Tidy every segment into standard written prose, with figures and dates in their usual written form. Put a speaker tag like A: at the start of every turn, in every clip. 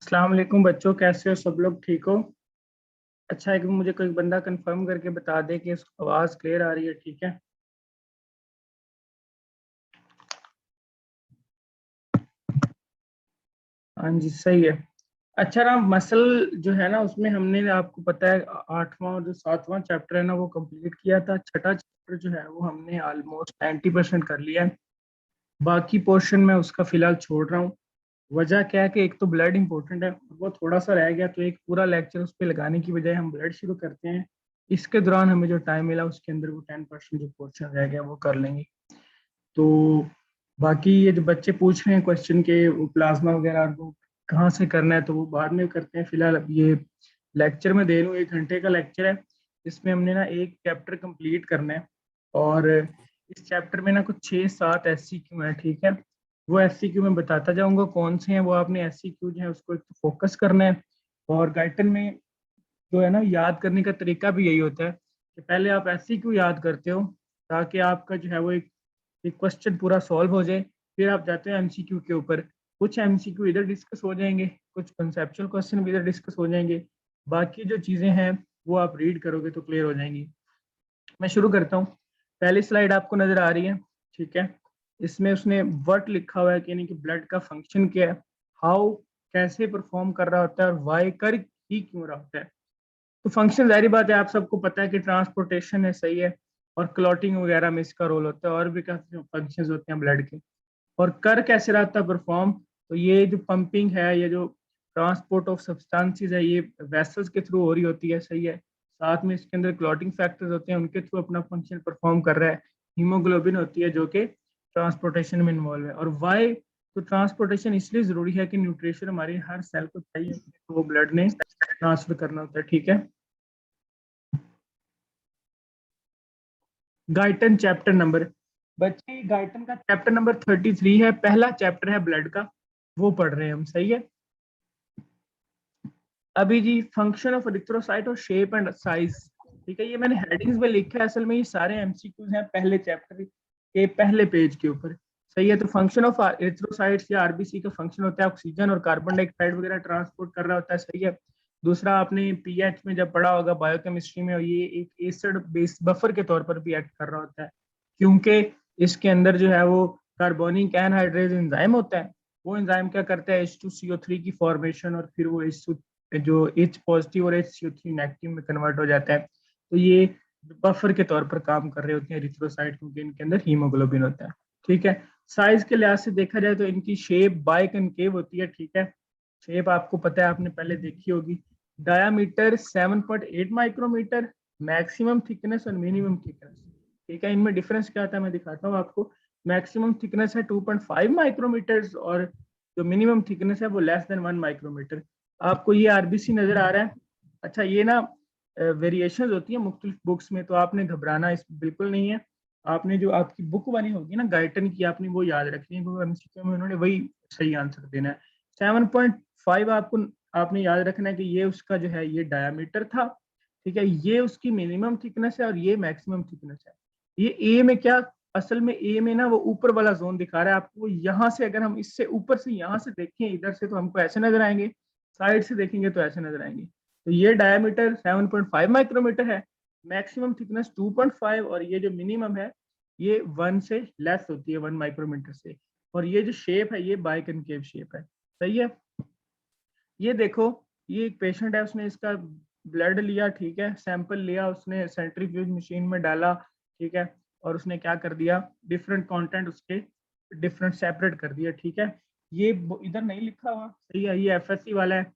A: अस्सलाम वालेकुम बच्चों, कैसे हो सब लोग? ठीक हो? अच्छा है कि मुझे कोई बंदा कंफर्म करके बता दे कि इसको आवाज़ क्लियर आ रही है। ठीक है, हाँ जी सही है। अच्छा ना, मसल जो है ना उसमें हमने आपको पता है आठवां और जो सातवां चैप्टर है ना वो कंप्लीट किया था। छठा चैप्टर जो है वो हमने ऑलमोस्ट 90% कर लिया है। बाकी पोर्शन में उसका फिलहाल छोड़ रहा हूँ। वजह क्या है कि एक तो ब्लड इंपॉर्टेंट है, वो थोड़ा सा रह गया तो एक पूरा लेक्चर उस पर लगाने की बजाय हम ब्लड शुरू करते हैं। इसके दौरान हमें जो टाइम मिला उसके अंदर वो 10% जो पोर्शन रह गया वो कर लेंगे। तो बाकी ये जो बच्चे पूछ रहे हैं क्वेश्चन के वो प्लाज्मा वगैरह वो कहाँ से करना है तो वो बाद में करते हैं। फिलहाल अब ये लेक्चर में दे रहा हूँ, 1 घंटे का लेक्चर है। इसमें हमने ना एक चैप्टर कंप्लीट करना है। और इस चैप्टर में ना कुछ 6-7 SCQ है। ठीक है, वो SCQ मैं बताता जाऊंगा कौन से हैं। वो आपने SCQ जो है उसको एक फोकस करना है। और गाइटन में जो है ना याद करने का तरीका भी यही होता है कि पहले आप SCQ याद करते हो ताकि आपका जो है वो एक क्वेश्चन पूरा सॉल्व हो जाए। फिर आप जाते हैं MCQ के ऊपर। कुछ MCQ इधर डिस्कस हो जाएंगे, कुछ कंसेप्चुअल क्वेश्चन भी इधर डिस्कस हो जाएंगे। बाकी जो चीज़ें हैं वो आप रीड करोगे तो क्लियर हो जाएंगी। मैं शुरू करता हूँ। पहली स्लाइड आपको नजर आ रही है? ठीक है, इसमें उसने वर्ट लिखा हुआ है कि यानी कि ब्लड का फंक्शन क्या है, हाउ कैसे परफॉर्म कर रहा होता है और वाई कर ही क्यों रहा होता है। तो फंक्शन जारी बात है आप सबको पता है कि ट्रांसपोर्टेशन है, सही है। और क्लॉटिंग वगैरह में इसका रोल होता है, और भी काफी फंक्शंस होते हैं ब्लड के। और कर कैसे रहा था परफॉर्म, तो ये जो पंपिंग है, ये जो ट्रांसपोर्ट ऑफ सब्सटेंसेस है, ये वेसल्स के थ्रू हो रही होती है, सही है। साथ में इसके अंदर क्लॉटिंग फैक्टर्स होते हैं, उनके थ्रू अपना फंक्शन परफॉर्म कर रहा है। हीमोग्लोबिन होती है जो कि ट्रांसपोर्टेशन में इन्वॉल्व है। और वाई, तो ट्रांसपोर्टेशन इसलिए जरूरी है कि न्यूट्रिशन हमारी हर सेल को चाहिए, तो वो ब्लड ने ट्रांसफर करना होता है। ठीक है, गाइटन चैप्टर नंबर, बच्चे गाइटन का चैप्टर नंबर 33 है, पहला चैप्टर है ब्लड का, वो पढ़ रहे हैं हम, सही है। अभी जी फंक्शन ऑफ एरिथ्रोसाइट और शेप एंड साइज, ठीक है, ये मैंने हेडिंग्स में लिखा है, असल में ये सारे MCQs हैं पहले चैप्टर के पहले पेज के ऊपर, सही है। तो फंक्शन ऑफ एरिथ्रोसाइट्स या RBC का फंक्शन होता है ऑक्सीजन और कार्बन डाइऑक्साइड वगैरह ट्रांसपोर्ट कर रहा होता है, सही है। दूसरा आपने पीएच में जब पढ़ा होगा बायोकेमिस्ट्री में, ये एक एसिड बेस बफर के तौर पर भी एक्ट कर रहा होता है, क्योंकि इसके अंदर जो है वो कार्बोनिक एनहाइड्रेज एंजाइम होता है। वो एंजाइम क्या करता है, H2CO3 की फॉर्मेशन, और फिर वो जो H पॉजिटिव और HCO3 नेगेटिव में कन्वर्ट हो जाता है। तो ये बफर के तौर पर काम कर रहे होते हैं एरिथ्रोसाइट, क्योंकि इनके अंदर हीमोग्लोबिन होता है। ठीक है, साइज के लिहाज से देखा जाए तो इनकी शेप बाइकनकेव होती है। ठीक है, शेप आपको पता है, आपने पहले देखी होगी। डायामीटर 7.8 माइक्रोमीटर, मैक्सिमम थिकनेस और मिनिमम थिकनेस। ठीक है, इनमें डिफरेंस क्या आता है मैं दिखाता हूँ आपको। मैक्सिमम थिकनेस है 2.5 माइक्रोमीटर और जो मिनिमम थिकनेस है वो <1 माइक्रोमीटर। आपको ये RBC नजर आ रहा है? अच्छा, ये ना वेरिएशन होती है मुख्तलिफ बुक्स में, तो आपने घबराना इस बिल्कुल नहीं है। आपने जो आपकी बुक बनी होगी ना गाइटन की, आपने वो याद रखनी है, क्योंकि MCQ में उन्होंने वही सही आंसर देना है। 7.5 आपको आपने याद रखना है कि ये उसका जो है ये डायामीटर था। ठीक है, ये उसकी मिनिमम थिकनेस है और ये मैक्सिमम थिकनेस है। ये ए में क्या, असल में ए में ना वो ऊपर वाला जोन दिखा रहा है आपको। यहाँ से अगर हम इससे ऊपर से यहाँ से देखें इधर से तो हमको ऐसे नजर आएंगे, साइड से देखेंगे तो ऐसे नजर आएंगे। तो ये डायमीटर 7.5 माइक्रोमीटर है, मैक्सिमम थिकनेस 2.5, और ये जो मिनिमम है ये 1 से लेस होती है, 1 माइक्रोमीटर से। और ये जो शेप है ये बाइकनकेव शेप है, सही है। ये देखो, ये एक पेशेंट है, उसने इसका ब्लड लिया, ठीक है, सैंपल लिया, उसने सेंट्रीफ्यूज मशीन में डाला, ठीक है, और उसने क्या कर दिया, डिफरेंट कंटेंट उसके डिफरेंट सेपरेट कर दिया। ठीक है, ये इधर नहीं लिखा हुआ, सही है, ये FSC वाला है।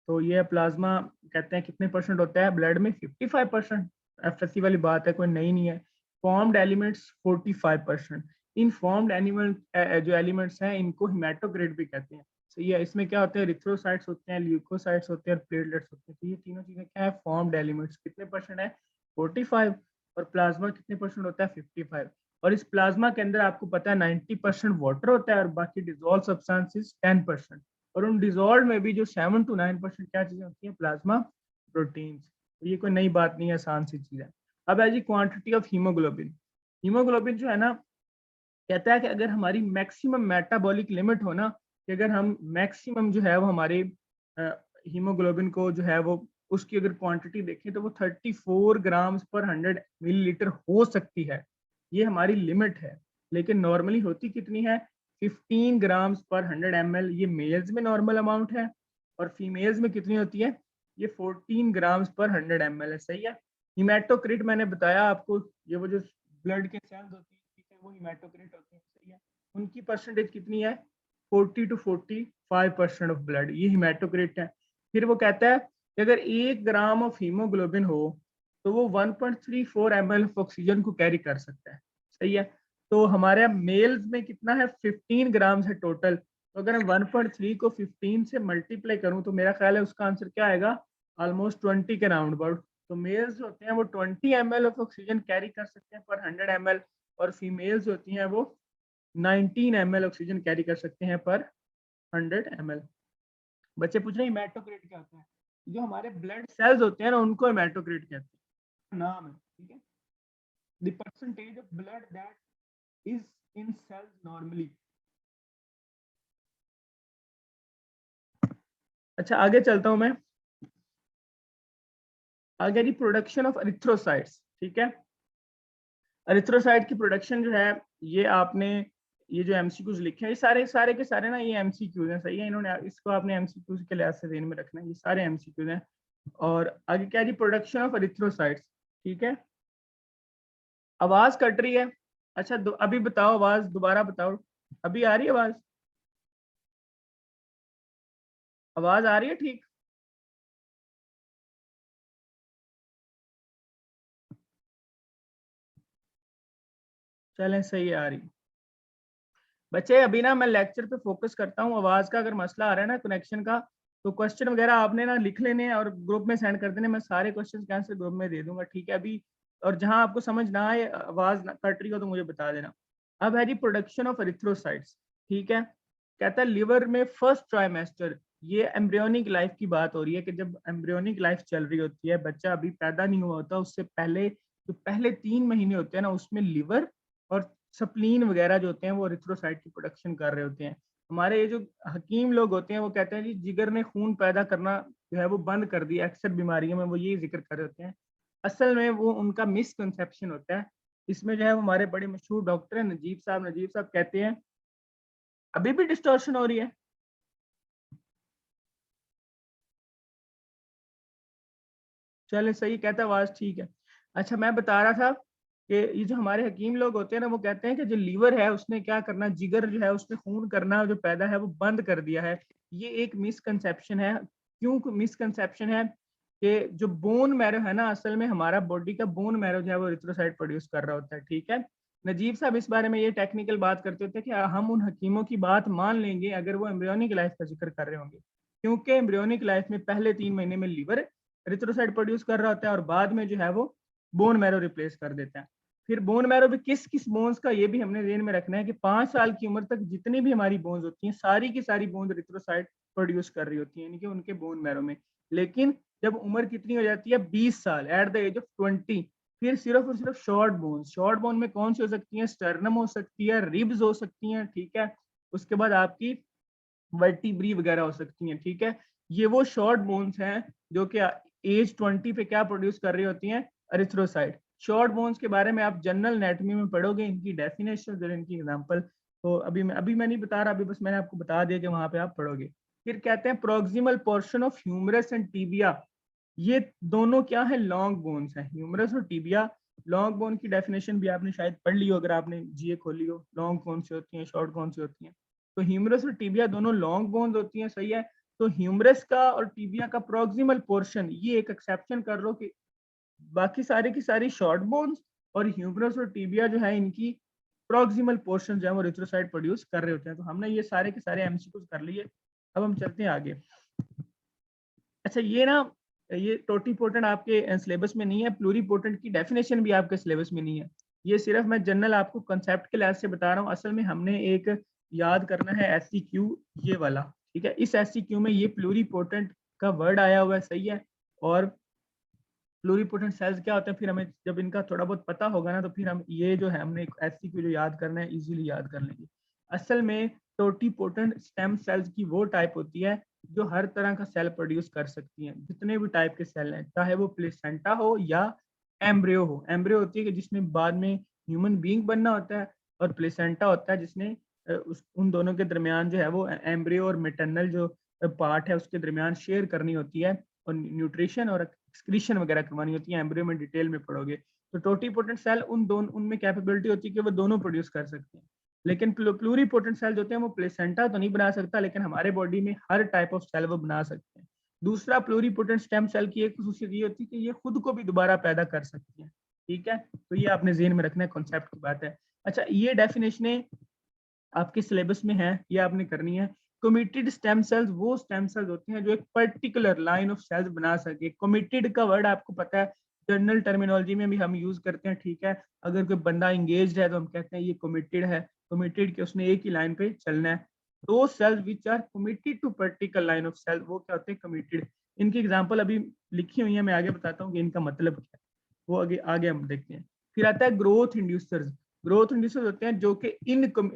A: तो ये प्लाज्मा कहते हैं कितने परसेंट होता है ब्लड में, 55%। FSC वाली बात है, कोई नई नहीं है। Formed elements 45%। इन फॉर्म्ड एनिमल जो एलिमेंट्स हैं इनको हिमेटोक्रिट भी कहते हैं। सही है, इसमें क्या होते हैं, रिथ्रोसाइट्स होते हैं, ल्यूकोसाइट्स होते हैं और प्लेटलेट्स होते हैं। तो ये तीनों चीजें क्या है, फॉर्म्ड एलिमेंट्स। कितने परसेंट है, 45। और प्लाज्मा कितने परसेंट होता है, 55। और इस प्लाज्मा के अंदर आपको पता है 90% वाटर होता है और बाकी डिजोल्व सब्सटेंसेस 10%। और उन डिजोल्व में भी जो 7 to 9% क्या चीजें होती हैं, प्लाज्मा प्रोटीन्स। तो ये कोई नई बात नहीं है, आसान सी चीज है। अब है जी क्वांटिटी ऑफ हीमोग्लोबिन। हीमोग्लोबिन जो है ना, कहता है कि अगर हमारी मैक्सिमम मेटाबॉलिक लिमिट हो ना, कि अगर हम मैक्सिमम जो है वो हमारे हीमोग्लोबिन को जो है वो उसकी अगर क्वांटिटी देखें तो वो 34 ग्राम्स पर 100 मिलीलीटर हो सकती है, ये हमारी लिमिट है। लेकिन नॉर्मली होती कितनी है, 15 ग्राम्स पर 100 ml, ये मेल्स में नॉर्मल अमाउंट है। और फीमेल्स में कितनी होती है, ये 14 ग्राम्स पर 100 ml है, सही है। हिमेटोक्रिट मैंने बताया आपको, ये वो जो ब्लड के सेल्स होती है, ठीक है, वो हिमेटोक्रिट होती है, सही है। उनकी परसेंटेज कितनी है, 40 to 45% ऑफ ब्लड, ये हिमेटोक्रिट है। फिर वो कहता है कि अगर 1 ग्राम ऑफ हीमोग्लोबिन हो तो वो 1.34 ml ऑफ ऑक्सीजन को कैरी कर सकता है, सही है। तो हमारे मेल्स में कितना है, 15 ग्राम है टोटल। तो अगर मैं 1.3 को 15 से मल्टीप्लाई करूं तो मेरा ख्याल है उसका आंसर क्या आएगा, ऑलमोस्ट 20 के राउंड अबाउट। तो मेल्स होते हैं वो 20 ml ऑफ ऑक्सीजन कैरी कर सकते हैं पर 100 ml, और फीमेल्स होती हैं वो 19 ml ऑक्सीजन कैरी कर सकते हैं पर 100 ml। बच्चे पूछ रहे हैं हेमेटोक्रिट क्या होता है, जो हमारे ब्लड सेल्स होते हैं ना उनको हेमेटोक्रिट कहते हैं, नाम है, ठीक है। The percentage of blood that is in cells normally. अच्छा आगे चलता हूं मैं, आगे जी प्रोडक्शन ऑफ एरिथ्रोसाइट्स, ठीक है। एरिथ्रोसाइट की प्रोडक्शन जो है, ये आपने ये जो एमसीक्यूज लिखे हैं, ये सारे के सारे ना ये एमसीक्यूज हैं, सही है। इन्होंने इसको आपने एमसीक्यूज के लिहाज से ध्यान में रखना है, ये सारे एमसीक्यूज हैं। और आगे क्या जी, प्रोडक्शन ऑफ एरिथ्रोसाइट्स, ठीक है। आवाज कट रही है, अच्छा अभी बताओ, आवाज दोबारा बताओ, अभी आ रही है आवाज, आवाज आ रही है ठीक। चलें सही है, आ रही। बच्चे अभी ना मैं लेक्चर पे फोकस करता हूँ, आवाज का अगर मसला आ रहा है ना कनेक्शन का, तो क्वेश्चन वगैरह आपने ना लिख लेने हैं और ग्रुप में सेंड कर देने, मैं सारे क्वेश्चन के आंसर ग्रुप में दे दूंगा, ठीक है अभी। और जहां आपको समझ ना आए, आवाज कट रही हो तो मुझे बता देना। अब है जी प्रोडक्शन ऑफ एरिथ्रोसाइट्स, ठीक है। कहता है लिवर में फर्स्ट ट्राइमेस्टर, ये एम्ब्रियोनिक लाइफ की बात हो रही है कि जब एम्ब्रियोनिक लाइफ चल रही होती है, बच्चा अभी पैदा नहीं हुआ होता, उससे पहले जो पहले 3 महीने होते हैं ना, उसमें लिवर और सप्लीन वगैरह जो होते हैं वो एरिथ्रोसाइट की प्रोडक्शन कर रहे होते हैं। हमारे ये जो हकीम लोग होते हैं वो कहते हैं जी जिगर ने खून पैदा करना जो है वो बंद कर दिया, अक्सर बीमारियों में वो ये जिक्र कर रहे होते हैं। असल में वो उनका मिसकंसेप्शन होता है। इसमें जो है वो हमारे बड़े मशहूर डॉक्टर हैं नजीब साहब कहते हैं, अभी भी डिस्टॉर्शन हो रही है। चले सही, कहता है आवाज ठीक है। अच्छा मैं बता रहा था कि ये जो हमारे हकीम लोग होते हैं ना, वो कहते हैं कि जो लीवर है उसने क्या करना, जिगर जो है उसने खून करना जो पैदा है वो बंद कर दिया है। ये एक मिसकंसेप्शन है। क्यों मिसकंसेप्शन है, कि जो बोन मैरो है ना, असल में हमारा बॉडी का बोन मैरो जो है वो एरिथ्रोसाइट प्रोड्यूस कर रहा होता है, ठीक है। नजीब साहब इस बारे में ये टेक्निकल बात करते होते हैं कि हम उन हकीमों की बात मान लेंगे अगर वो एम्ब्रियोनिक लाइफ का जिक्र कर रहे होंगे, क्योंकि एम्ब्रियोनिक लाइफ में पहले 3 महीने में लीवर एरिथ्रोसाइट प्रोड्यूस कर रहा होता है और बाद में जो है वो बोन मैरो रिप्लेस कर देता है। फिर बोन मैरो भी किस किस बोन्स का, ये भी हमने ध्यान में रखना है कि 5 साल की उम्र तक जितनी भी हमारी बोन्स होती हैं, सारी की सारी बोन्स एरिथ्रोसाइट प्रोड्यूस कर रही होती हैं, यानी कि उनके बोन मैरो में। लेकिन जब उम्र कितनी हो जाती है, 20 साल, एट द एज ऑफ 20, फिर सिर्फ और सिर्फ शॉर्ट बोन में कौन सी हो सकती है, स्टर्नम हो सकती है, रिब्स हो सकती हैं, ठीक है। उसके बाद आपकी वर्टिब्री वगैरह हो सकती हैं, ठीक है। ये वो शॉर्ट बोन्स हैं जो कि एज 20 पे क्या प्रोड्यूस कर रही होती हैं, एरिथ्रोसाइट। शॉर्ट बोन्स के बारे में आप जनरल एनाटॉमी में पढ़ोगे, इनकी डेफिनेशन और इनकी एग्जांपल। तो अभी मैं नहीं बता रहा, अभी बस मैंने आपको बता दिया कि वहां पे आप पढ़ोगे। फिर कहते हैं proximal portion of humerus and tibia, ये दोनों क्या है, लॉन्ग बोन्स हैं, ह्यूमरस और टीबिया। लॉन्ग बोन की डेफिनेशन भी आपने शायद पढ़ ली हो अगर आपने जीए खोली हो, लॉन्ग कौन सी होती हैं, शॉर्ट कौन सी होती हैं। तो ह्यूमरस और टीबिया दोनों लॉन्ग बोन्स होती हैं, सही है। तो ह्यूमरस का और टीबिया का प्रोक्सिमल पोर्शन, ये एक एक्सेप्शन कर लो कि बाकी सारे की सारी शॉर्ट बोन्स और ह्यूमरस और टीबिया जो है इनकी प्रोक्सिमल पोर्शन जो है वो एरिथ्रोसाइट प्रोड्यूस कर रहे होते हैं। तो हमने ये सारे के सारे एमसीक्यूज कर लिए। अब हम चलते हैं आगे। अच्छा ये ना, ये टोटीपोटेंट आपके सिलेबस में नहीं है, प्लूरीपोटेंट की डेफिनेशन भी आपके सिलेबस में नहीं है। ये सिर्फ मैं जनरल आपको कंसेप्ट के लिहाज से बता रहा हूँ। असल में हमने एक याद करना है एससीक्यू, ये वाला, ठीक है। इस एससीक्यू में ये प्लूरीपोटेंट का वर्ड आया हुआ है, सही है। और प्लूरीपोटेंट सेल्स क्या होते हैं, फिर हमें जब इनका थोड़ा बहुत पता होगा ना, तो फिर हम ये जो है हमने एससीक्यू जो याद करना है इजीली याद कर लेंगे। असल में टोटीपोटेंट स्टेम सेल्स की वो टाइप होती है जो हर तरह का सेल प्रोड्यूस कर सकती हैं, जितने भी टाइप के सेल हैं, चाहे वो प्लेसेंटा हो या एम्ब्रियो हो। एम्ब्रियो होती है कि जिसमें बाद में ह्यूमन बीइंग बनना होता है, और प्लेसेंटा होता है जिसने उन दोनों के दरमियान जो है वो एम्ब्रियो और मेटरनल जो पार्ट है उसके दरमियान शेयर करनी होती है, और न्यूट्रिशन और एक्सक्रीशन वगैरह करवानी होती है। एम्ब्रियो में डिटेल में पढ़ोगे तो टोटीपोटेंट सेल उनमें कैपेबिलिटी होती है कि वो दोनों प्रोड्यूस कर सकते हैं। लेकिन प्लूरीपोटेंट सेल होते हैं वो प्लेसेंटा तो नहीं बना सकता, लेकिन हमारे बॉडी में हर टाइप ऑफ सेल वो बना सकते हैं। दूसरा, प्लूरीपोटेंट स्टेम सेल की एक खसूसियत ये होती है कि ये खुद को भी दोबारा पैदा कर सकती हैं। ठीक है, तो ये आपने ज़हन में रखना है, कॉन्सेप्ट की बात है। अच्छा, ये डेफिनेशनें आपके सिलेबस में है, ये आपने करनी है। कमिटेड स्टेम सेल्स वो स्टेम सेल्स होते हैं जो एक पर्टिकुलर लाइन ऑफ सेल्स बना सके। कमिटेड का वर्ड आपको पता है, जर्नल टर्मिनोलॉजी में भी हम यूज करते हैं। ठीक है, अगर कोई बंदा इंगेज्ड है तो हम कहते हैं ये कमिटेड है, कमिटेड कि उसने एक ही लाइन पे चलना है। दो cells which are committed to particular line of cell वो क्या होते हैं, कमिटेड। इनकी एग्जांपल अभी लिखी हुई है, मैं आगे बताता हूँ कि इनका मतलब क्या है, वो आगे आगे हम देखते हैं। फिर आता है ग्रोथ इंड्यूसर्स। ग्रोथ इंड्यूसर्स होते हैं जो कि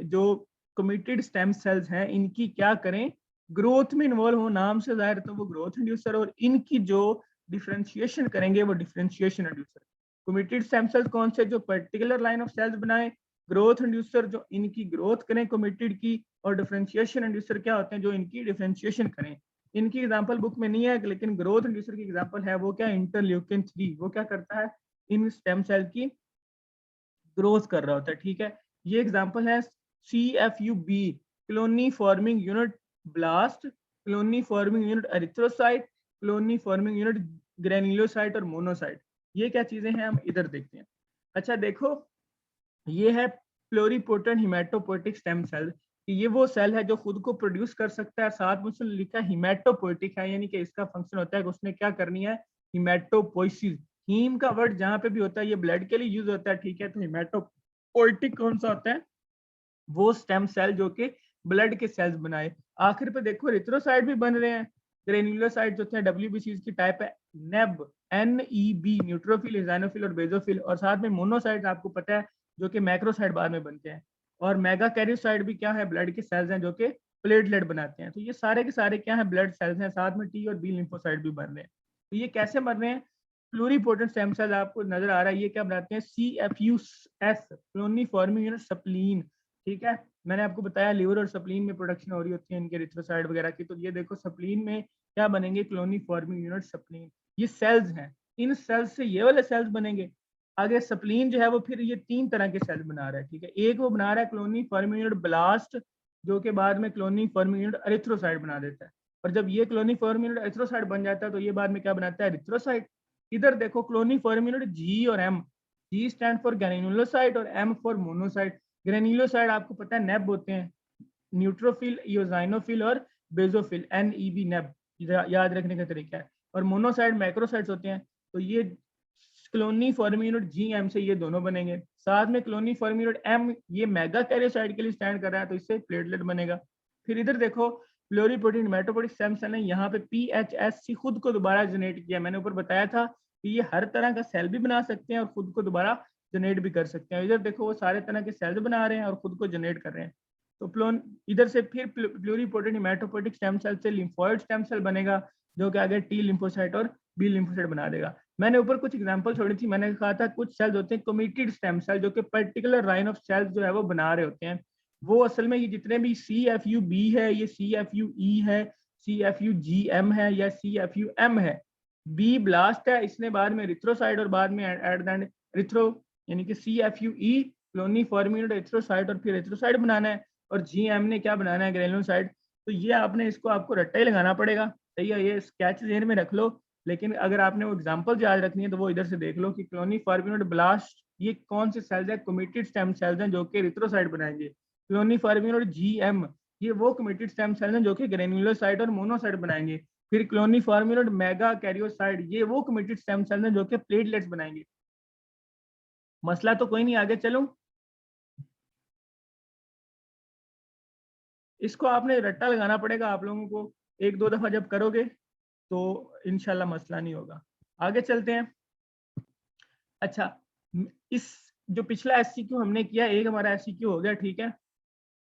A: जो कमिटेड स्टेम सेल्स हैं इनकी क्या करें, ग्रोथ में इन्वॉल्व हो। नाम से जाहिर तो वो ग्रोथ इंड्यूसर, और इनकी जो डिफरेंशिएशन करेंगे वो differentiation inducer. Committed stem cells कौन से, जो पर्टिकुलर लाइन ऑफ सेल्स बनाए। ग्रोथ इंड्यूसर जो इनकी ग्रोथ करें कमिटेड की, और डिफरेंशिएशन इंड्यूसर क्या होते हैं, जो इनकी डिफरेंशिएशन करें। इनकी एग्जांपल बुक में नहीं है, लेकिन ग्रोथ इंड्यूसर की एग्जांपल है वो क्या, इंटरल्यूकिन 3। वो क्या करता है, इन स्टेम सेल की ग्रोथ कर रहा होता है। ठीक है, ये एग्जांपल है CFUB, colony forming unit blast, colony forming unit erythrocyte, colony forming unit granulocyte और मोनोसाइट। ये क्या चीजें हैं, हम इधर देखते हैं। अच्छा देखो, ये है प्लोरीपोटेंट हिमेटोपोएटिक स्टेम सेल। ये वो सेल है जो खुद को प्रोड्यूस कर सकता है। साथ में उसने लिखा हिमेटोपोएटिक है, यानी कि इसका फंक्शन होता है कि उसने क्या करनी है, हिमेटोपोइसिस। हीम का वर्ड जहां पे भी होता है ये ब्लड के लिए यूज होता है। ठीक है, तो हिमेटोपोएटिक कौन सा होता है, वो स्टेम सेल जो कि ब्लड के सेल्स बनाए। आखिर पे देखो एरिथ्रोसाइट भी बन रहे हैं। ग्रेन्युलोसाइट जो थे WBC की टाइप है, नेब NEB, न्यूट्रोफिल, इजाइनोफिल और बेजोफिल। और साथ में मोनोसाइट आपको पता है जो कि मैक्रोसाइट बाद में बनते हैं। और मेगा कैरियोसाइट भी क्या है, ब्लड के सेल्स हैं जो कि प्लेटलेट बनाते हैं। तो ये सारे के सारे क्या है, ब्लड सेल्स हैं। साथ में T और B लिम्फोसाइट भी बन रहे हैं। तो ये कैसे बन रहे हैं, प्लूरीपोटेंट स्टेम सेल आपको नजर आ रहा है, ये क्या बनाते हैं, CFUS, Clooney forming unit spleen. ठीक है, मैंने आपको बताया लिवर और स्प्लीन में प्रोडक्शन हो रही होती है इनके एरिथ्रोसाइट वगैरह की। तो ये देखो स्प्लीन में क्या बनेंगे, क्लोनी फॉर्मिंग यूनिट स्प्लीन। ये सेल्स हैं, इन सेल्स से ये वाले सेल्स बनेंगे। आगे स्प्लीन जो है वो फिर ये 3 तरह के सेल्स बना रहा है। ठीक है, एक वो बना रहा है क्लोनी फॉर्मिंग यूनिट ब्लास्ट, जो कि बाद में क्लोनी फॉर्मिंग यूनिट एरिथ्रोसाइट बना देता है। और जब ये क्लोनी फॉर्मिंग यूनिट एरिथ्रोसाइट बन जाता है तो ये बाद में क्या बनाता है, एरिथ्रोसाइट। इधर देखो क्लोनी फॉर्मिंग यूनिट G और M। G stand for granulocyte और M फॉर मोनोसाइट। ग्रेन्युलोसाइट आपको पता है नेब होते हैं, न्यूट्रोफिल, इओजाइनोफिल और बेजोफिल, NEB नेब, याद रखने का तरीका है। और मोनोसाइट मैक्रोसाइट्स होते हैं। तो ये क्लोनी फॉर्मिंग यूनिट GM से ये दोनों बनेंगे। साथ में क्लोनी फॉर्मिंग यूनिट M, ये मेगा कैरियोसाइट के लिए स्टैंड कर रहा है, तो इससे प्लेटलेट बनेगा। फिर इधर देखो प्लोरीपोटेंट हिमेटोपोएटिक स्टेम सेल ने यहाँ पे PHSC खुद को दोबारा जनरेट किया। मैंने ऊपर बताया था कि ये हर तरह का सेल भी बना सकते हैं और खुद को दोबारा जनरेट भी कर सकते हैं। इधर देखो वो सारे तरह के सेल्स बना रहे हैं और खुद को जनरेट कर रहे हैं। तो प्लोन इधर से फिर प्लूरीपोटेंट हिमेटोपोएटिक स्टेम सेल से लिम्फोइड स्टेम सेल बनेगा, जो कि आगे T लिम्फोसाइट और B लिम्फोसाइट बना देगा। मैंने ऊपर कुछ एग्जांपल छोड़ी थी, मैंने कहा था कुछ सेल्स होते हैं कमिटेड स्टेम सेल जो कि पर्टिकुलर लाइन ऑफ सेल्स जो है वो बना रहे होते हैं। वो असल में ये जितने भी CFUB है, ये CFUE है, CFUGM है या CFUM है। B ब्लास्ट है, इसने बाद में एरिथ्रोसाइट और बाद में एट द एंड एरिथ्रो, यानी कि CFUE Clooney forming unit erythrocyte और फिर एरिथ्रोसाइट बनाना है। और GM ने क्या बनाना है, ग्रेन्युलोसाइट। तो ये आपने इसको आपको रट्टा ही लगाना पड़ेगा। सही है, ये स्केच जेन में रख लो। लेकिन अगर आपने वो एग्जांपल याद रखनी है तो वो इधर से देख लो कि क्लोनी फॉर्मिंग यूनिट ब्लास्ट ये कौन से सेल्स है, कमिटेड स्टेम सेल्स हैं जो कि एरिथ्रोसाइट बनाएंगे। क्लोनी फॉर्मिंग यूनिट GM ये वो कमिटेड स्टेम सेल्स हैं जो कि ग्रेन्युलोसाइट और मोनोसाइट बनाएंगे। फिर Clooney forming unit mega karyocyte ये वो कमिटेड स्टेम सेल्स हैं जो कि प्लेटलेट्स बनाएंगे। मसला तो कोई नहीं, आगे चलूं। इसको आपने रट्टा लगाना पड़ेगा आप लोगों को, 1-2 दफा जब करोगे तो इंशाल्लाह मसला नहीं होगा। आगे चलते हैं। अच्छा, इस जो पिछला SCQ हमने किया, एक हमारा SCQ हो गया। ठीक है,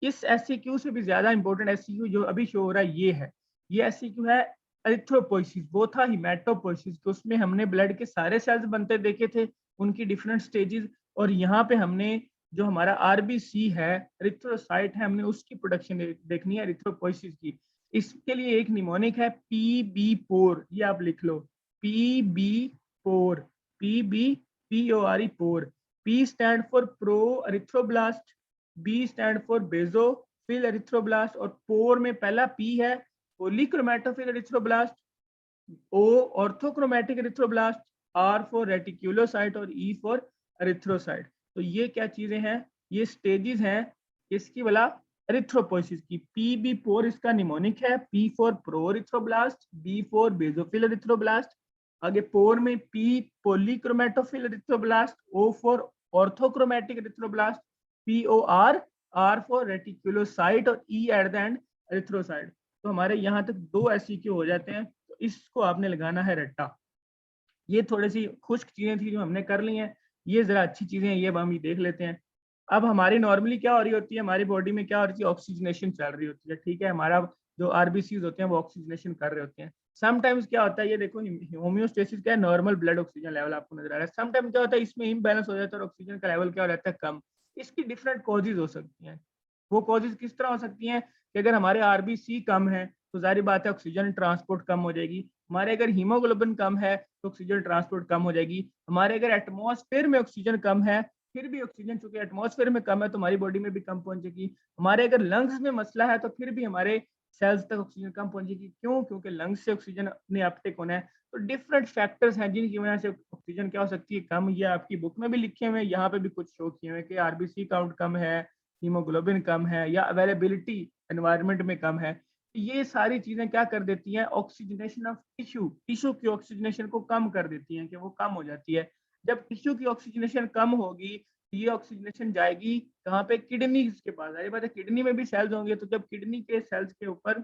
A: इस SCQ से भी ज्यादा इंपॉर्टेंट SCQ जो अभी शो हो रहा है ये है। ये SCQ है एरिथ्रोपोइसिस, वो था हिमेटोपोइसिस, तो उसमें हमने ब्लड के सारे सेल्स बनते देखे थे, उनकी डिफरेंट स्टेजेस, और यहाँ पे हमने जो हमारा आरबीसी है, एरिथ्रोसाइट है, हमने उसकी प्रोडक्शन देखनी है एरिथ्रोपोइसिस की। इसके लिए एक निमोनिक है PB4, ये आप लिख लो PB4, PORE 4। P stand for pro erythroblast, B stand for basophil erythroblast, और पोर में पहला P है polychromatophil erythroblast, O orthochromatic erythroblast, R for reticulocyte और E फॉर एरिथ्रोसाइट। तो ये क्या चीजें हैं, ये स्टेजेस हैं इसकी वाला एरिथ्रोपोइसिस की। PB4 इसका निमोनिक है, P for pro erythroblast, B for basophil erythroblast, आगे पोर में P polychromatophil erythroblast, O for orthochromatic erythroblast, POR, R for reticulocyte और E at the end erythrocyte. तो हमारे यहाँ तक 2 SCQ हो जाते हैं, तो इसको आपने लगाना है रट्टा। ये थोड़ी सी खुश्क चीजें थी जो हमने कर ली हैं, ये जरा अच्छी चीजें हैं, ये हम ही देख लेते हैं। अब हमारी नॉर्मली क्या हो रही होती है, हमारी बॉडी में क्या हो रही है, ऑक्सीजनेशन चल रही होती है, ठीक है, हमारा जो आरबीसीज होते हैं वो ऑक्सीजनेशन कर रहे होते हैं। समटाइम्स क्या होता है, ये देखो होम्योस्टेसिस क्या है, नॉर्मल ब्लड ऑक्सीजन लेवल आपको नजर आ रहा है। समटाइम क्या होता है, इसमें इम्बैलेंस हो जाता है और ऑक्सीजन का लेवल क्या हो जाता है, कम। इसकी डिफरेंट कॉजेज हो सकती हैं। वो कॉजेज किस तरह हो सकती हैं कि अगर हमारे आरबीसी कम है तो जाहिर बात है ऑक्सीजन ट्रांसपोर्ट कम हो जाएगी। हमारे अगर हीमोग्लोबिन कम है तो ऑक्सीजन ट्रांसपोर्ट कम हो जाएगी। हमारे अगर एटमॉस्फेयर में ऑक्सीजन कम है, फिर भी ऑक्सीजन चूंकि एटमॉस्फेयर में कम है तो हमारी बॉडी में भी कम पहुंचेगी। हमारे अगर लंग्स में मसला है तो फिर भी हमारे सेल्स तक ऑक्सीजन कम पहुंचेगी। क्यों? क्योंकि लंग्स से ऑक्सीजन अपने अपटेक होना है। तो डिफरेंट फैक्टर्स हैं जिनकी वजह से ऑक्सीजन क्या हो सकती है, कम। ये आपकी बुक में भी लिखे हुए हैं, यहाँ पे भी कुछ शो किए हुए हैं कि आरबीसी काउंट कम है, हीमोग्लोबिन कम है, या अवेलेबिलिटी एनवायरनमेंट में कम है। ये सारी चीजें क्या कर देती हैं, ऑक्सीजनेशन ऑफ टिश्यू की ऑक्सीजनेशन को कम कर देती हैं, कि वो कम हो जाती है। जब टिश्यू की ऑक्सीजनेशन कम होगी, ये ऑक्सीजनेशन जाएगी कहाँ पे, किडनी के पास। अरे बात है, किडनी में भी सेल्स होंगे, तो जब किडनी के सेल्स के ऊपर,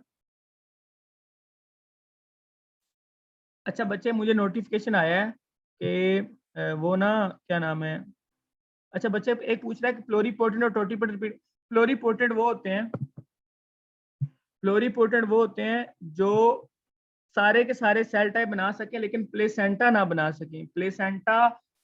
A: अच्छा बच्चे मुझे नोटिफिकेशन आया है कि वो ना, क्या नाम है, अच्छा बच्चे एक पूछ रहा है कि प्लोरीपोटेंट और टोटीपोटेंट। प्लोरीपोटेंट वो होते हैं, प्लोरीपोटेंट वो होते हैं जो सारे के सारे सेल टाइप बना सके लेकिन प्लेसेंटा ना बना सके। प्लेसेंटा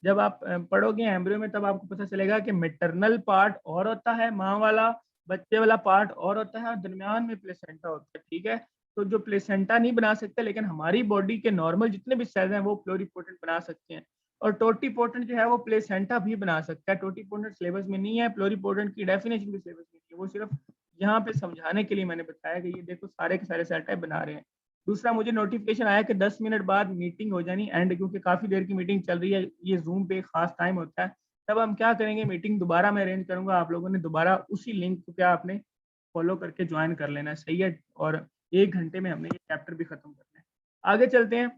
A: जब आप पढ़ोगे एम्ब्रियो में तब आपको पता चलेगा कि मैटरनल पार्ट और होता है, माँ वाला, बच्चे वाला पार्ट और होता है, और दरमियान में प्लेसेंटा होता है, ठीक है। तो जो प्लेसेंटा नहीं बना सकते, लेकिन हमारी बॉडी के नॉर्मल जितने भी सेल्स हैं वो प्लोरीपोटेंट बना सकते हैं। और टोटीपोटेंट जो है वो प्लेसेंटा भी बना सकता है। टोटीपोटेंट सिलेबस में नहीं है, प्लोरीपोटेंट की डेफिनेशन भी सिलेबस में नहीं है, वो सिर्फ यहाँ पे समझाने के लिए मैंने बताया कि ये देखो सारे के सारे सेल टाइप बना रहे हैं। दूसरा, मुझे नोटिफिकेशन आया कि 10 मिनट बाद मीटिंग हो जानी एंड, क्योंकि काफी देर की मीटिंग चल रही है, ये जूम पे खास टाइम होता है। तब हम क्या करेंगे, मीटिंग दोबारा मैं अरेंज करूंगा, आप लोगों ने दोबारा उसी लिंक को क्या आपने फॉलो करके ज्वाइन कर लेना है, सही है। और 1 घंटे में हमने ये चैप्टर भी खत्म करना है। आगे चलते हैं।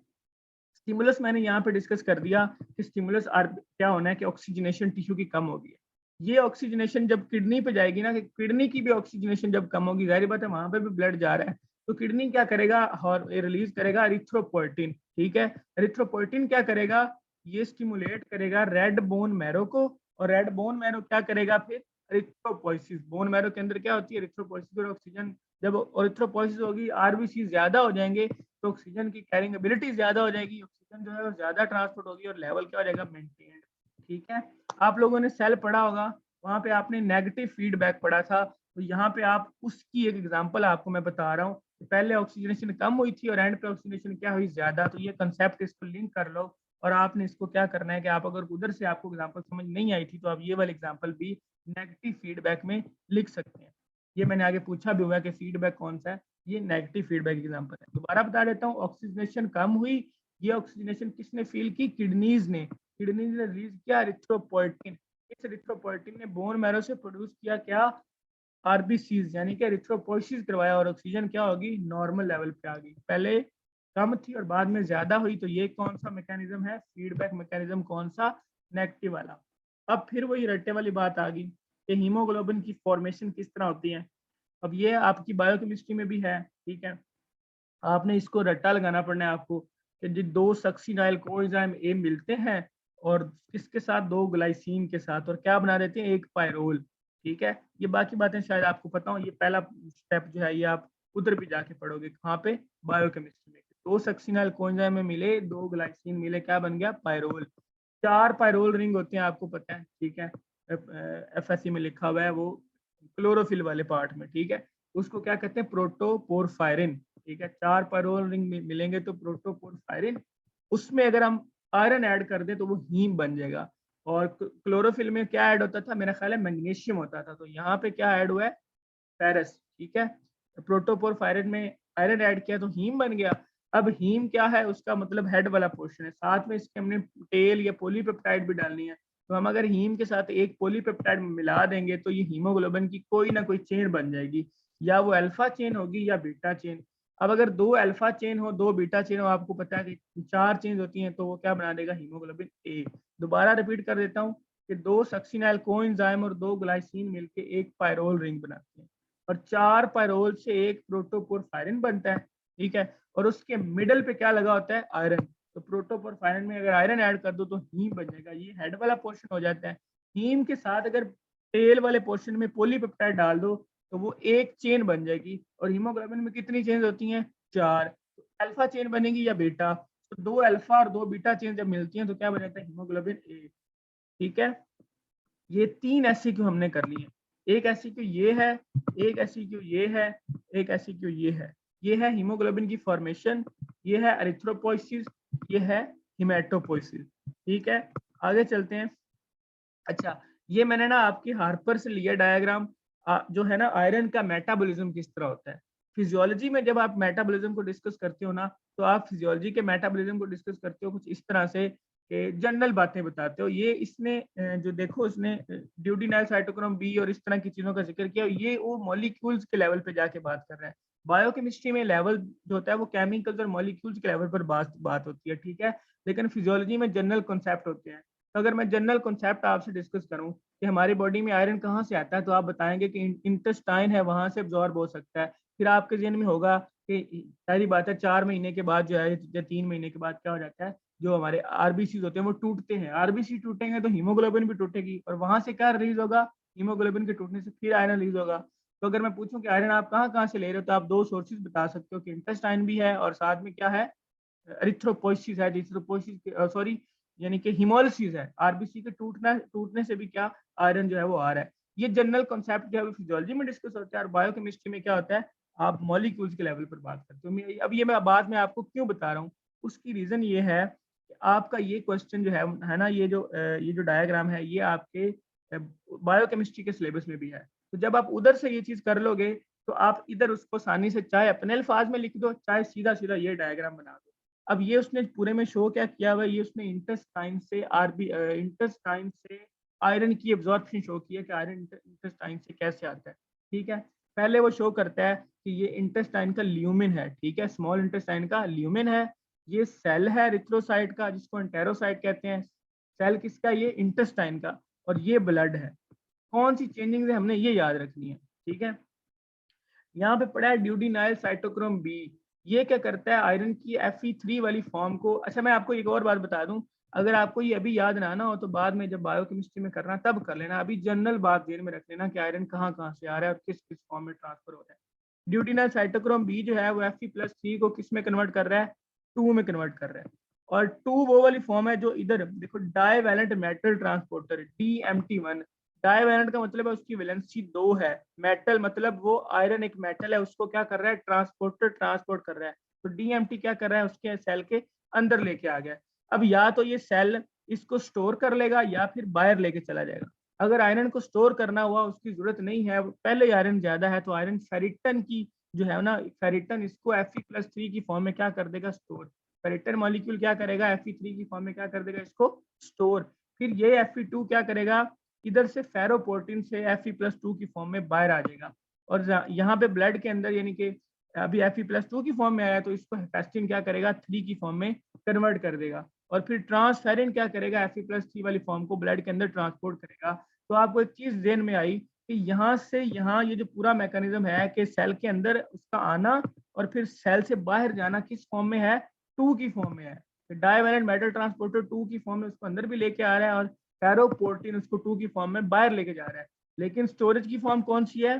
A: स्टिमुलस मैंने यहाँ पे डिस्कस कर दिया कि स्टिमुलस क्या होना है कि ऑक्सीजनेशन टिश्यू की कम होगी। ये ऑक्सीजनेशन जब किडनी पे जाएगी ना, कि किडनी की भी ऑक्सीजनेशन जब कम होगी, जाहिर बात है वहां पे भी ब्लड जा रहा है, तो किडनी क्या करेगा, और रिलीज करेगा एरिथ्रोपोइटिन, ठीक है। एरिथ्रोपोइटिन क्या करेगा, ये स्टिमुलेट करेगा रेड बोन मैरो को, और रेड बोन मैरो क्या करेगा फिर, एरिथ्रोपोइसिस। बोन मैरो के अंदर क्या होती है, एरिथ्रोपोइसिस, और ऑक्सीजन जब एरिथ्रोपोइसिस होगी, आरबीसी ज्यादा हो जाएंगे, तो ऑक्सीजन की कैरिंग एबिलिटी ज्यादा हो जाएगी, ऑक्सीजन जो है वो ज्यादा ट्रांसपोर्ट होगी और लेवल क्या हो जाएगा, मेंटेन, ठीक है। आप लोगों ने सेल पढ़ा होगा, वहां पे आपने नेगेटिव फीडबैक पढ़ा था, तो यहाँ पे आप उसकी एक एग्जांपल आपको मैं बता रहा हूँ। पहले ऑक्सीजनेशन कम हुई थी और एंड पे ऑक्सीजनेशन क्या हुई, ज्यादा। तो ये कंसेप्ट इसको लिंक कर लो, और आपने इसको क्या करना है कि आप अगर उधर से आपको एग्जांपल समझ नहीं आई थी तो आप ये वाली एग्जांपल भी नेगेटिव फीडबैक में लिख सकते हैं। ये मैंने आगे पूछा भी हुआ कि फीडबैक कौन सा है, ये नेगेटिव फीडबैक एग्जांपल है। दोबारा बता देता हूँ, ऑक्सीजनेशन कम हुई, ये ऑक्सीजनेशन किसने फील की, किडनीज ने। किडनीज ने रिलीज किया एरिथ्रोपोइटिन, इस एरिथ्रोपोइटिन ने बोन मैरो से प्रोड्यूस किया क्या, आरबीसीज, यानी कि एरिथ्रोपोइसिस करवाया, और ऑक्सीजन क्या होगी, नॉर्मल लेवल पे आ गई। पहले कम थी और बाद में ज्यादा हुई, तो ये कौन सा मैकेनिज्म है, फीडबैक मैकेनिज्म, कौन सा, नेगेटिव वाला। अब फिर वही रट्टे वाली बात आ गई कि हीमोग्लोबिन की फॉर्मेशन किस तरह होती है। अब ये आपकी बायोकेमिस्ट्री में भी है, ठीक है। आपने इसको रट्टा लगाना पड़ना है आपको कि जो 2 सक्सिनाइल कोएंजाइम ए मिलते हैं और किसके साथ, 2 ग्लाइसिन के साथ, और क्या बना देते हैं, एक पायरोल, ठीक है। ये बाकी बातें शायद आपको पता हो, ये पहला स्टेप जो है ये आप उधर भी जाके पढ़ोगे, कहाँ पे, बायोकेमिस्ट्री में। 2 सक्सिनाइल कोएंजाइम में मिले, 2 ग्लाइसिन मिले, क्या बन गया, पायरोल। 4 पायरोल रिंग होते हैं, आपको पता है, ठीक है, एफएससी में लिखा हुआ है वो क्लोरोफिल वाले पार्ट में, ठीक है। उसको क्या कहते हैं, प्रोटोपोरफायरिन, ठीक है। 4 पायरोल रिंग मिलेंगे तो प्रोटोपोरफायरिन, उसमें अगर हम आयरन ऐड कर दें तो वो हीम बन जाएगा। और क्लोरोफिल में क्या ऐड होता था, मेरा ख्याल है मैग्नीशियम होता था, तो यहाँ पे क्या ऐड हुआ है, फेरस, ठीक है। प्रोटोपोरफायरिन में आयरन ऐड किया तो हीम बन गया। अब हीम क्या है, उसका मतलब हेड वाला पोर्शन है, साथ में इसके हमने टेल या पॉलीपेप्टाइड भी डालनी है। तो हम अगर हीम के साथ एक पॉलीपेप्टाइड मिला देंगे तो ये हीमोग्लोबिन की कोई ना कोई चेन बन जाएगी, या वो अल्फा चेन होगी या बीटा चेन। अब अगर 2 अल्फा चेन हो, 2 बीटा चेन हो, आपको पता है कि 4 चेन होती हैं, तो वो क्या बना देगा, हीमोग्लोबिन ए। दोबारा रिपीट कर देता हूँ कि 2 सक्सिनाइल कोएंजाइम और 2 ग्लाइसिन मिलके एक पायरोल रिंग बनाते हैं, और 4 पायरोल से एक प्रोटोपोरफायरिन बनता है, ठीक है। और उसके मिडल पे क्या लगा होता है, आयरन। तो प्रोटोपोरफायरिन में अगर आयरन ऐड कर दो तो हीम बन जाएगा, ये हेड वाला पोर्शन हो जाता है। हीम के साथ अगर टेल वाले पोर्शन में पॉलीपेप्टाइड डाल दो तो वो एक चेन बन जाएगी। और हीमोग्लोबिन में कितनी चेन होती हैं, 4। तो अल्फा चेन बनेगी या बीटा, तो 2 अल्फा और 2 बीटा चेन जब मिलती हैं तो क्या बन जाता है, हीमोग्लोबिन ए, ठीक है। ये 3 एससीक्यू हमने कर लिए। एक एससीक्यू ये है, एक एससीक्यू ये है, एक एससीक्यू ये है। ये है हीमोग्लोबिन की फॉर्मेशन, ये है एरिथ्रोपोइसिस, ये है हिमेटोपोइसिस, ठीक है। आगे चलते हैं। अच्छा, ये मैंने ना आपकी हार्पर से लिया डायग्राम, जो है ना आयरन का मेटाबॉलिज्म किस तरह होता है। फिजियोलॉजी में जब आप मेटाबॉलिज्म को डिस्कस करते हो ना, तो आप फिजियोलॉजी के मेटाबॉलिज्म को डिस्कस करते हो कुछ इस तरह से कि जनरल बातें बताते हो। ये इसने जो देखो इसने ड्यूडिनाइल साइटोक्रोम बी और इस तरह की चीजों का जिक्र किया, ये वो मॉलिक्यूल्स के लेवल पे जाके बात कर रहा है। बायोकेमिस्ट्री में लेवल जो होता है वो केमिकल्स और मॉलिक्यूल्स के लेवल पर बात होती है, ठीक है। लेकिन फिजियोलॉजी में जनरल कॉन्सेप्ट होते हैं। तो अगर मैं जनरल कॉन्सेप्ट आपसे डिस्कस करूं कि हमारी बॉडी में आयरन कहाँ से आता है, तो आप बताएंगे कि इंटेस्टाइन है, वहां से अब्जॉर्ब हो सकता है। फिर आपके जहन में होगा कि सारी बात है, 4 महीने के बाद जो है या 3 महीने के बाद क्या हो जाता है, जो हमारे आरबीसी होते हैं वो टूटते हैं। आरबीसी टूटेंगे तो हीमोग्लोबिन भी टूटेगी, और वहां से क्या रिलीज होगा, हीमोग्लोबिन के टूटने से फिर आयरन रिलीज होगा। तो अगर मैं पूछूं कि आयरन आप कहाँ कहाँ से ले रहे हो, तो आप 2 सोर्सेज बता सकते हो कि इंटेस्टाइन भी है और साथ में क्या है, एरिथ्रोपोइसिस है। एरिथ्रोपोइसिस सॉरी, यानी कि हिमोलिसिस है, आरबीसी के टूटने से भी क्या, आयरन जो है वो आ रहा है। ये जनरल कॉन्सेप्ट जो है वो फिजियोलॉजी में डिस्कस होता है, और बायोकेमिस्ट्री में क्या होता है, आप मॉलिक्यूल्स के लेवल पर बात करते हो। अब ये मैं बाद में आपको क्यों बता रहा हूँ, उसकी रीजन ये है कि आपका ये क्वेश्चन जो है ना, ये जो डायग्राम है, ये आपके बायोकेमिस्ट्री के सिलेबस में भी है। तो जब आप उधर से ये चीज कर लोगे तो आप इधर उसको आसानी से चाहे अपने अल्फाज में लिख दो, चाहे सीधा सीधा ये डायग्राम बना दो। अब ये उसने पूरे में शो क्या किया हुआ है, ये उसने इंटेस्टाइन से आयरन की एब्जॉर्प्शन शो किया कि आयरन इंटेस्टाइन से कैसे आता है, ठीक है। पहले वो शो करता है कि ये इंटेस्टाइन का ल्यूमिन है, ठीक है, स्मॉल इंटेस्टाइन का ल्यूमिन है। ये सेल है रिथ्रोसाइट का, जिसको एंटेरोसाइट कहते हैं। सेल किसका, ये इंटेस्टाइन का। और ये ब्लड है। कौन सी चेंजिंग है हमने ये याद रखनी है, ठीक है। यहाँ पे पड़ा है ड्यूडिनाइल साइटोक्रोम बी। ये क्या करता है, आयरन की Fe3 वाली फॉर्म को। अच्छा, मैं आपको एक और बात बता दूं, अगर आपको ये अभी याद ना हो तो बाद में जब बायोकेमिस्ट्री में करना तब कर लेना। अभी जनरल बात ध्यान में रख लेना कि आयरन कहाँ कहाँ से आ रहा है और किस किस फॉर्म में ट्रांसफर हो रहा है। ड्यूडिनाइल साइटोक्रोम बी जो है वो Fe+3 को किस में कन्वर्ट कर रहा है, 2 में कन्वर्ट कर रहा है। और 2 वो वाली फॉर्म है जो इधर देखो, divalent metal transporter, DMT1। Divalent का मतलब है उसकी वैलेंसी 2 है। मेटल मतलब वो आयरन एक मेटल है, उसको क्या कर रहा है, ट्रांसपोर्ट कर रहा है। तो डीएमटी क्या कर रहा है, उसके सेल के अंदर लेके आ गया। अब या तो ये सेल इसको स्टोर कर लेगा या फिर बाहर लेके चला जाएगा। अगर आयरन को स्टोर करना हुआ, उसकी जरूरत नहीं है, पहले ही आयरन ज्यादा है, तो आयरन फेरिटन की जो है ना, फेरिटन इसको Fe+3 की फॉर्म में क्या कर देगा, स्टोर। फेरिटन मॉलिक्यूल क्या करेगा, Fe3 की फॉर्म में क्या कर देगा, इसको स्टोर। फिर ये Fe2 क्या करेगा, इधर से फेरोपोर्टिन से Fe+2 की फॉर्म में बाहर आ जाएगा। और यहाँ पे ब्लड के अंदर, यानी कि अभी Fe+2 की फॉर्म में आया, तो इसको हेपेस्टिन क्या करेगा, 3 की फॉर्म में कन्वर्ट कर देगा। और फिर ट्रांसफेरिन क्या करेगा, Fe+3 वाली फॉर्म को ब्लड के अंदर ट्रांसपोर्ट करेगा। तो आपको एक चीज ध्यान में आई कि यहाँ से यहाँ ये जो पूरा मैकेनिज्म है कि सेल के अंदर उसका आना और फिर सेल से बाहर जाना किस फॉर्म में है, 2 की फॉर्म में है। डाईवैलेंट मेटल ट्रांसपोर्टर 2 की फॉर्म में उसको अंदर भी लेके आ रहा है, और फेरोपोर्टिन उसको 2 की फॉर्म में बाहर लेके जा रहा है। लेकिन स्टोरेज की फॉर्म कौन सी है,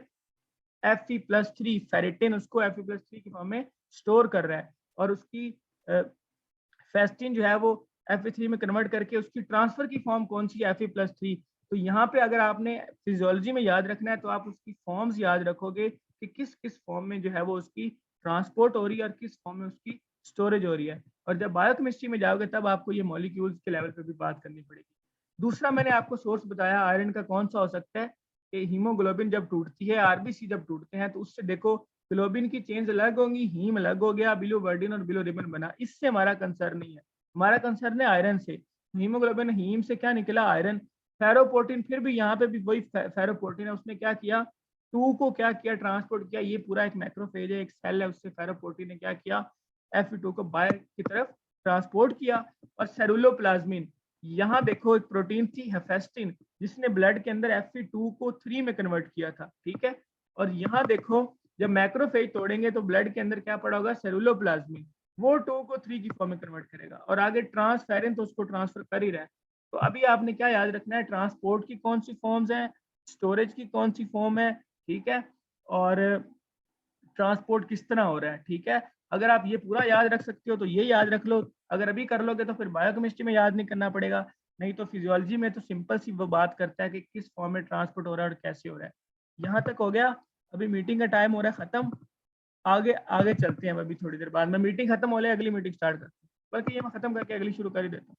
A: Fe+3 फेरिटिन उसको Fe+3 की फॉर्म में स्टोर कर रहा है और उसकी फेस्टिन जो है वो Fe3 में कन्वर्ट करके उसकी ट्रांसफर की फॉर्म कौन सी है Fe+3। तो यहाँ पे अगर आपने फिजियोलॉजी में याद रखना है तो आप उसकी फॉर्म्स याद रखोगे कि किस किस फॉर्म में जो है वो उसकी ट्रांसपोर्ट हो रही है और किस फॉर्म में उसकी स्टोरेज हो रही है। और जब बायोकेमिस्ट्री में जाओगे तब आपको ये मॉलिक्यूल्स के लेवल पे भी बात करनी पड़ेगी। दूसरा मैंने आपको सोर्स बताया आयरन का कौन सा हो सकता है कि हीमोग्लोबिन जब टूटती है, आरबीसी जब टूटते हैं तो उससे देखो ग्लोबिन की चेन्स अलग होंगी, हीम अलग हो गया, बिलोबर्डिन और बिलोरिबन बना। इससे हमारा कंसर्न नहीं है, हमारा कंसर्न है आयरन से। हीमोग्लोबिन हीम से क्या निकला, आयरन। फेरोपोर्टिन फिर भी यहाँ पे भी वही फेरोपोर्टिन है, उसने क्या किया, टू को क्या किया, ट्रांसपोर्ट किया। ये पूरा एक मैक्रोफेज है, एक सेल है, उससे फेरोपोर्टिन ने क्या किया, Fe2 को बाहर की तरफ ट्रांसपोर्ट किया। और सेरुलोप्लाज्मिन, यहाँ देखो एक प्रोटीन थी हेफेस्टिन जिसने ब्लड के अंदर Fe2 को 3 में कन्वर्ट किया था, ठीक है। और यहाँ देखो जब मैक्रोफेज तोड़ेंगे तो ब्लड के अंदर क्या पड़ा होगा, सेरुलोप्लाज्मिन, वो 2 को 3 की फॉर्म में कन्वर्ट करेगा। और आगे ट्रांसफेरिन तो उसको ट्रांसफर कर ही रहा है। तो अभी आपने क्या याद रखना है, ट्रांसपोर्ट की कौन सी फॉर्म्स हैं, स्टोरेज की कौन सी फॉर्म है, ठीक है, और ट्रांसपोर्ट किस तरह हो रहा है, ठीक है। अगर आप ये पूरा याद रख सकते हो तो ये याद रख लो, अगर अभी कर लोगे तो फिर बायोकेमिस्ट्री में याद नहीं करना पड़ेगा, नहीं तो फिजियोलॉजी में तो सिंपल सी वो बात करता है कि किस फॉर्म में ट्रांसपोर्ट हो रहा है और कैसे हो रहा है। यहाँ तक हो गया। अभी मीटिंग का टाइम हो रहा है खत्म, आगे आगे चलते हैं। अभी थोड़ी देर बाद में मीटिंग खत्म हो जाए, अगली मीटिंग स्टार्ट करते हैं, बल्कि ये मैं खत्म करके अगली शुरू कर ही देता हूँ।